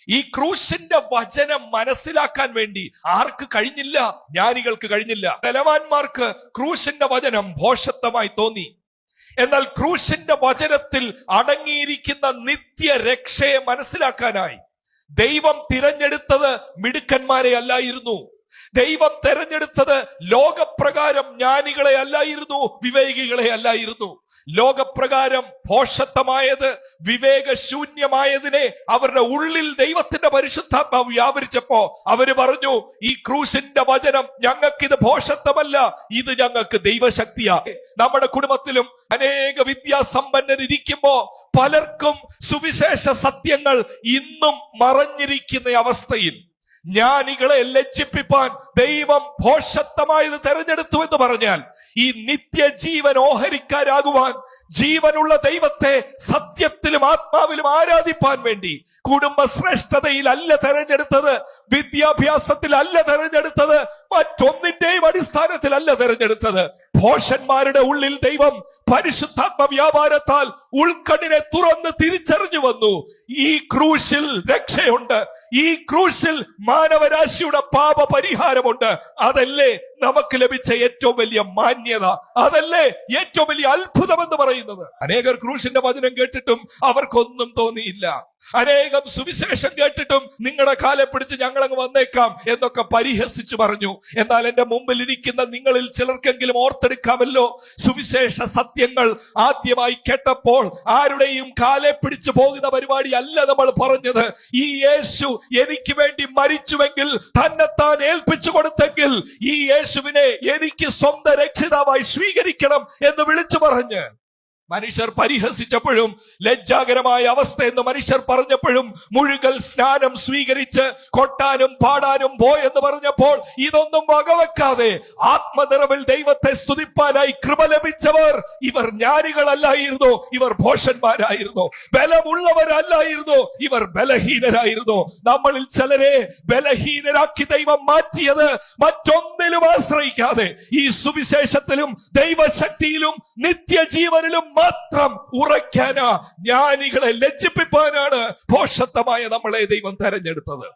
ഈ ക്രൂശിന്റെ വചനം മനസ്സിലാക്കാൻ വേണ്ടി ആർക്ക് കഴിഞ്ഞില്ല? ജ്ഞാനികൾക്ക് കഴിഞ്ഞില്ല. ബലവാന്മാർക്ക് ക്രൂശിന്റെ വചനം ഭോഷത്വമായി തോന്നി. എന്നാൽ ക്രൂശിന്റെ വചനത്തിൽ അടങ്ങിയിരിക്കുന്ന നിത്യരക്ഷയെ മനസ്സിലാക്കാനായി ദൈവം തിരഞ്ഞെടുത്തത് മിടുക്കന്മാരെ അല്ലായിരുന്നു. ദൈവം തെരഞ്ഞെടുത്തത് ലോകപ്രകാരം ജ്ഞാനികളെ അല്ലായിരുന്നു, വിവേകികളെ അല്ലായിരുന്നു. ലോകപ്രകാരം ഭോഷത്വമായത്, വിവേകശൂന്യമായതിനെ അവരുടെ ഉള്ളിൽ ദൈവത്തിന്റെ പരിശുദ്ധാത്മാവ് വ്യാപരിച്ചപ്പോ അവര് പറഞ്ഞു, ഈ ക്രൂശിന്റെ വചനം ഞങ്ങൾക്കിത് ഭോഷത്വമല്ല, ഇത് ഞങ്ങൾക്ക് ദൈവശക്തിയാ. നമ്മുടെ കുടുംബത്തിലും അനേക വിദ്യാസമ്പന്നരിയ്ക്കുമ്പോ പലർക്കും സുവിശേഷ സത്യങ്ങൾ ഇന്നും മറഞ്ഞിരിക്കുന്ന അവസ്ഥയിൽ ജ്ഞാനികളെ ലജ്ജിപ്പിപ്പാൻ ദൈവം ഭോഷത്വമായത് തെരഞ്ഞെടുത്തു എന്ന് പറഞ്ഞാൽ, ഈ നിത്യജീവൻ ഓഹരിക്കാരാകുവാൻ, ജീവനുള്ള ദൈവത്തെ സത്യത്തിലും ആത്മാവിലും ആരാധിപ്പാൻ വേണ്ടി കുടുംബശ്രേഷ്ഠതയിൽ അല്ല തെരഞ്ഞെടുത്തത്, വിദ്യാഭ്യാസത്തിൽ അല്ല തെരഞ്ഞെടുത്തത്, മറ്റൊന്നിന്റെയും അടിസ്ഥാനത്തിൽ അല്ല തെരഞ്ഞെടുത്തത്. ഭോഷന്മാരുടെ ഉള്ളിൽ ദൈവം പരിശുദ്ധാത്മ വ്യാപാരത്താൽ ഉൾക്കണ്ണിനെ തുറന്ന് തിരിച്ചറിഞ്ഞു വന്നു. ഈ ക്രൂശിൽ രക്ഷയുണ്ട്, ഈ ക്രൂശിൽ മാനവരാശിയുടെ പാപ പരിഹാരമുണ്ട്. അതല്ലേ നമുക്ക് ലഭിച്ച ഏറ്റവും വലിയ മാന്യത, അതല്ലേ ഏറ്റവും വലിയ അത്ഭുതം എന്ന് പറയുന്നത്. അനേകർ ക്രൂശിന്റെ വചനം കേട്ടിട്ടും അവർക്കൊന്നും തോന്നിയില്ല. അനേകം സുവിശേഷം കേട്ടിട്ടും നിങ്ങളുടെ കാലെ പിടിച്ച് ഞങ്ങളങ്ങ് വന്നേക്കാം എന്നൊക്കെ പരിഹസിച്ചു പറഞ്ഞു. എന്നാൽ എന്റെ മുമ്പിൽ ഇരിക്കുന്ന നിങ്ങളിൽ ചിലർക്കെങ്കിലും ഓർത്തെടുക്കാമല്ലോ, സുവിശേഷ സത്യങ്ങൾ ആദ്യമായി കേട്ടപ്പോൾ ആരുടെയും കാലെ പിടിച്ചു പോകുന്ന പരിപാടി അല്ല നമ്മൾ പറഞ്ഞത്. ഈ യേശു എനിക്ക് വേണ്ടി മരിച്ചുവെങ്കിൽ, തന്നെത്താൻ ഏൽപ്പിച്ചു കൊടുത്തെങ്കിൽ, ഈ യേശുവിനെ എനിക്ക് സ്വന്തം രക്ഷിതാവായി സ്വീകരിക്കണം എന്ന് വിളിച്ചു പറഞ്ഞ് മനുഷ്യർ പരിഹസിച്ചപ്പോഴും, ലജ്ജാകരമായ അവസ്ഥ എന്ന് മനുഷ്യർ പറഞ്ഞപ്പോഴും, മുഴുകൽ സ്നാനം സ്വീകരിച്ച് കൊട്ടാനും പാടാനും പോയെന്ന് പറഞ്ഞപ്പോൾ ഇതൊന്നും വകവെക്കാതെ ആത്മനിറവിൽ ദൈവത്തെ സ്തുതിപ്പാനായി കൃപ ലഭിച്ചവർ ഇവർ ജ്ഞാനികളല്ലായിരുന്നു, ഇവർ ഭോഷന്മാരായിരുന്നു. ബലമുള്ളവരല്ലായിരുന്നു, ഇവർ ബലഹീനരായിരുന്നു. നമ്മളിൽ ചിലരെ ബലഹീനരാക്കി ദൈവം മാറ്റിയത് മറ്റൊന്നിലും ആശ്രയിക്കാതെ ഈ സുവിശേഷത്തിലും ദൈവശക്തിയിലും നിത്യജീവനിലും മാത്രം ഉറയ്ക്കാനാ, ജ്ഞാനികളെ ലജ്ജിപ്പിപ്പാനാണ് ഭോഷത്വമായ നമ്മളെ ദൈവം തെരഞ്ഞെടുത്തത്.